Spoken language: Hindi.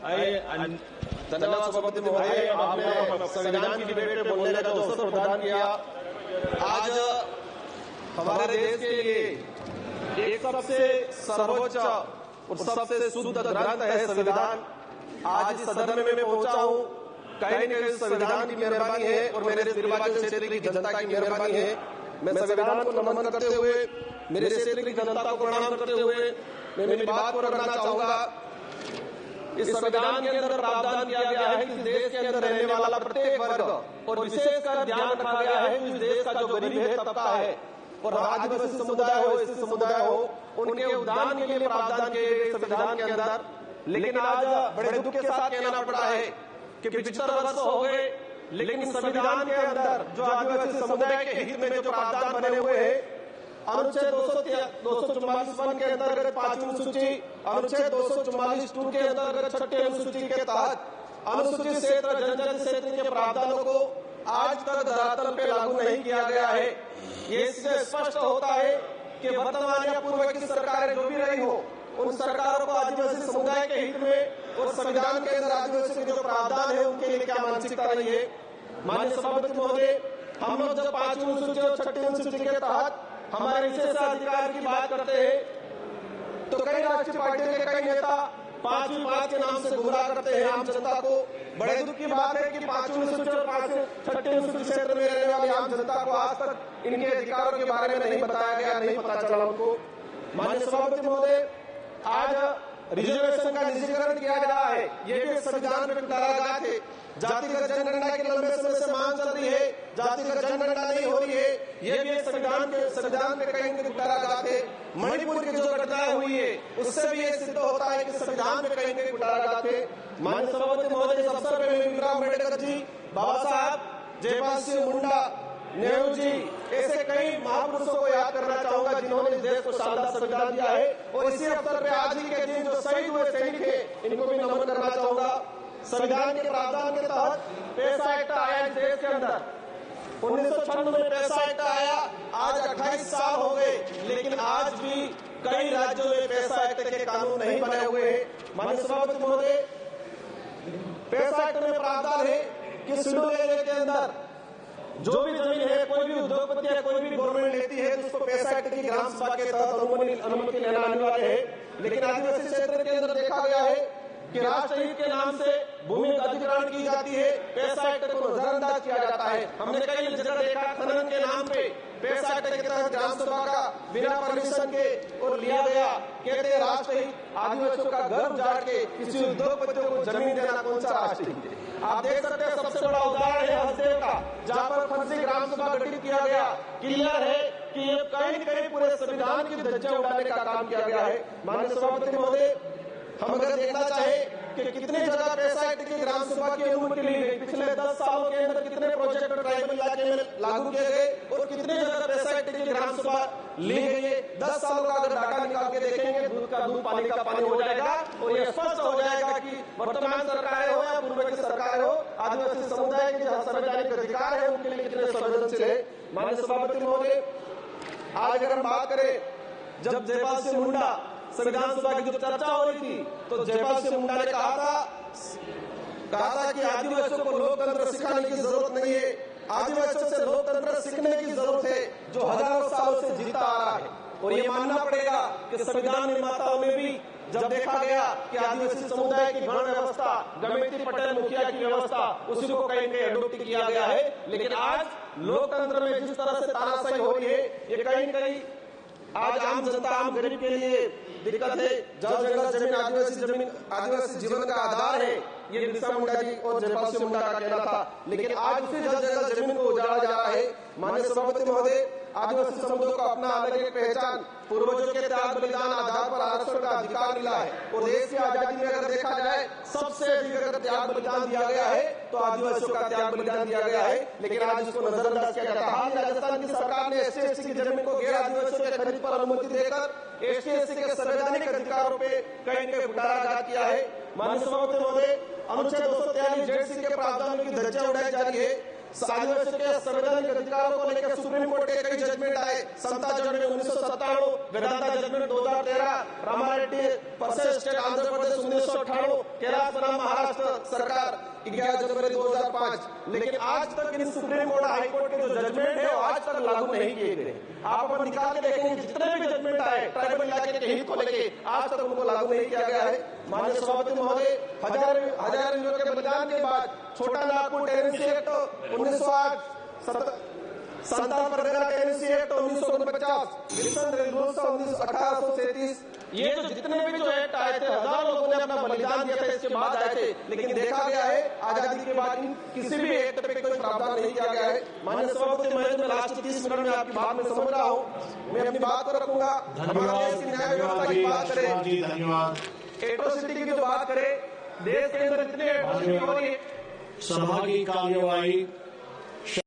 धन्यवाद सभापति महोदय, आपने संविधान की डिबेट में बोलने का जो अवसर प्रदान किया। आज हमारे देश के लिए एक सबसे सर्वोच्च और सबसे शुद्ध ग्रंथ है संविधान। आज इस सदन में मैं पहुंचा हूं, कहीं न कहीं संविधान की मेहरबानी है और मेरे निर्वाचन क्षेत्र की जनता की मेहरबानी है। मैं संविधान को नमन करते हुए, मेरे क्षेत्र की जनता को प्रणाम करते हुए मैं मेरी बात को रखना चाहूंगा। इस संविधान के अंदर प्रावधान किया गया है कि देश के अंदर रहने वाला प्रत्येक वर्ग और विशेषकर ध्यान रखा गया है कि इस देश का जो गरीब है, तबका है और आदिवासी समुदाय हो, एससी समुदाय हो, उनके उत्थान के लिए प्रावधान किए गए संविधान के अंदर। लेकिन आज बड़े दुख के साथ कहना पड़ रहा है कि 75 वर्ष हो गए, लेकिन संविधान के अंदर जो आदिवासी समुदाय के हित में जो प्रावधान बने हुए हैं, अनुच्छेद 244 के अंतर्गत 5वीं अनुसूची, अनुच्छेद 244(2) के अंतर्गत 6ठी अनुसूची के तहत अनुसूचित क्षेत्र जनजाति क्षेत्र के प्रावधानों को आज तक धरातल पे लागू नहीं किया गया है। ये इससे स्पष्ट होता है कि वर्तमान या पूर्व की सरकारें जो भी रही हो, उन सरकारों को आदिवासी समुदाय के हित में और संविधान के अंदर आदिवासी के जो प्रावधान है उनके लिए क्या मानसिकता रही है। माननीय सभापति महोदय, हम लोग जब 5वीं अनुसूची और 6ठी अनुसूची के तहत हमारे विशेषाधिकार की बात करते हैं तो कई राष्ट्रीय पार्टियों के कई नेता 5वीं बात के नाम से गुमराह करते हैं आम जनता को। बड़े दुख की बात है कि 5वीं अनुसूची और 6ठी अनुसूची क्षेत्र में रहने वाली आम जनता को आज तक इनके अधिकारों के बारे में नहीं बताया गया, नहीं पता चला उनको। माननीय सभापति महोदय, आज रिजर्वेशन का निजीकरण किया जा रहा है, ये भी संविधान में कुठाराघात है। जातिगत जनगणना की लंबे समय से मांग चल रही है, जातिगत जनगणना नहीं हो रही है, ये भी संविधान में कहीं कुठाराघात है। मणिपुर की जो घटनाएं हुई है उससे भी ये सिद्ध होता है कि संविधान में कहीं कुठाराघात है। माननीय सभापति महोदय, इस अवसर पर मैं भीमराव अम्बेडकर जी, बाबा साहब जयपाल सिंह मुंडा, नेहरू जी, ऐसे कई महापुरुषों को याद करना चाहूंगा जिन्होंने इस देश को शानदार संविधान दिया है। और इसी अवसर पे आज ही के दिन जो शहीद हुए सैनिक है, इनको भी नमन करना चाहूंगा। संविधान के प्रावधान के तहत पैसा एक्ट आया इस देश के अंदर, 1996 में पैसा एक्ट आया, आज 28 साल हो गए, लेकिन आज भी कई राज्यों में पैसा एक्ट के कानून नहीं बने हुए हैं। माननीय सभापति महोदय, पैसा एक्ट में प्रावधान है कि शेड्यूल एरिया के अंदर जो भी जमीन है, कोई भी उद्योगपति या कोई भी गवर्नमेंट लेती है तो उसको पैसा एक्ट की ग्राम सभा के तहत अनुमति लेना अनिवार्य है। लेकिन आदिवासी क्षेत्र के अंदर देखा गया है कि राष्ट्र हित के नाम से भूमि का अधिग्रहण की जाती है, पैसा एक्ट को नजरअंदाज किया जाता है। हमने कई जगह देखा खनन के नाम पे पैसा एक्ट के तहत ग्राम सभा का बिना परमिशन के और लिया गया। कहते हैं राष्ट्र हित, आदिवासियों का घर उजाड़ के किसी उद्योगपतियों को जमीन देना कौन सा राष्ट्र हित है। आप देख सकते हैं सबसे बड़ा उदाहरण है हसदेव का, जहाँ पर फर्जी ग्राम सभा गठित किया गया। क्लियर है कि ये कहीं न कहीं पूरे संविधान की धज्जियां उड़ाने का काम किया गया है। माननीय सभापति महोदय, हम अगर देखना चाहे कि कितने जगह पैसा एक्ट की ग्राम सभा की अनुमति ली गई, पिछले 10 सालों के अंदर कितने प्रोजेक्ट ट्राइबल इलाके में लागू किए गए और कितने जगह पैसा एक्ट की ग्राम सभा ली गई है। 10 सालों का अगर डाटा निकाल के देखेंगे, दूध का दूध पानी का पानी हो जाएगा और यह स्पष्ट हो जाएगा कि वर्तमान सरकारें हो या पूर्व की सरकारें हो, आदिवासी समुदाय के जहाँ संवैधानिक अधिकार है उनके लिए कितने संवेदनशील है। माननीय सभापति महोदय, आज अगर हम बात करें, जब जयपाल सिंह मुंडा संविधान सभा की जो चर्चा हो रही थी तो जयपाल सिंह मुंडा ने कहा था कि आदिवासियों को लोकतंत्र सिखाने की जरूरत नहीं है, आदिवासियों से लोकतंत्र सीखने की जरूरत है जो हजारों सालों से जीता आ रहा है। और ये मानना पड़ेगा कि संविधान निर्माताओं में भी जब देखा गया कि आदिवासी समुदाय की गण व्यवस्था, गमेती पटेल मुखिया की व्यवस्था, उसी को कहीं कहीं एडोप्ट किया गया है। लेकिन आज लोकतंत्र में जिस तरह से तानाशाही हो रही है, ये कहीं न कहीं आज आम जनता, आम गरीब के लिए दिक्कत है। जल जंगल जमीन आदिवासी जीवन का आधार है, ये बिरसा मुंडा जी और जयपाल सिंह मुंडा का कहना था। लेकिन आज उसी जल जंगल जमीन को उजाड़ा जा रहा है। माननीय सभापति महोदय, आदिवासी समुदाय को अपना अलग एक पहचान, पूर्वजों के त्याग बलिदान आधार पर आरक्षण का अधिकार मिला है। और देश की आजादी में अगर देखा जाए सबसे अधिक अगर त्याग बलिदान दिया गया है तो आदिवासियों का त्याग बलिदान दिया गया है। लेकिन आज इसको नजरअंदाज किया जाता है। हाल राजस्थान की सरकार ने SC/ST की जमीन को गैर आदिवासियों के खरीद पर अनुमति देकर ST/ST के संवैधानिक अधिकारों पे कहीं न कहीं कुठाराघात किया है। माननीय सभापति महोदय, अनुच्छेद 243 ZC के प्रावधानों की धज्जियां उड़ाई जा रही है। आदिवासियों के संवैधानिक अधिकारों को लेकर सुप्रीम कोर्ट के कई जजमेंट आए। Samata judgement 1997, Vedanta judgement 2013, Ramareddy versus state Andhra Pradesh 1998, Kailash बनाम महाराष्ट्र सरकार 11 जनवरी 2005। लेकिन आज तक इन सुप्रीम कोर्ट हाई कोर्ट के जो जजमेंट है वो आज तक लागू नहीं किए गए। आप अपन निकाल के देखेंगे जितने भी जजमेंट आए ट्राइबल इलाके के हित को लेके आज तक उनको लागू नहीं किया गया है। माननीय सभापति महोदय, हजार के बलिदान के बाद Chota Nagpur tenancy act 1908, Santal Pargana tenancy act 1949, Wilson rules 1837, ये जो जितने भी जो एक्ट आए थे, हजार लोगों ने अपना बलिदान दिया था, इसके बाद आए थे। लेकिन देखा गया है आजादी के बाद किसी भी एक्ट पे कोई प्रावधान नहीं किया गया है। माननीय सभापति महोदय, मैं लास्ट 30 मिनट में आपकी बात में समझ रहा हूँ, मैं अपनी बात को रखूंगा। हमारे देश की न्याय व्यवस्था की बात करें, धन्यवाद। एट्रोसिटी की जो बात करें, देश के अंदर इतने एट्रोसिटी हो रही है। सभा की कार्यवाही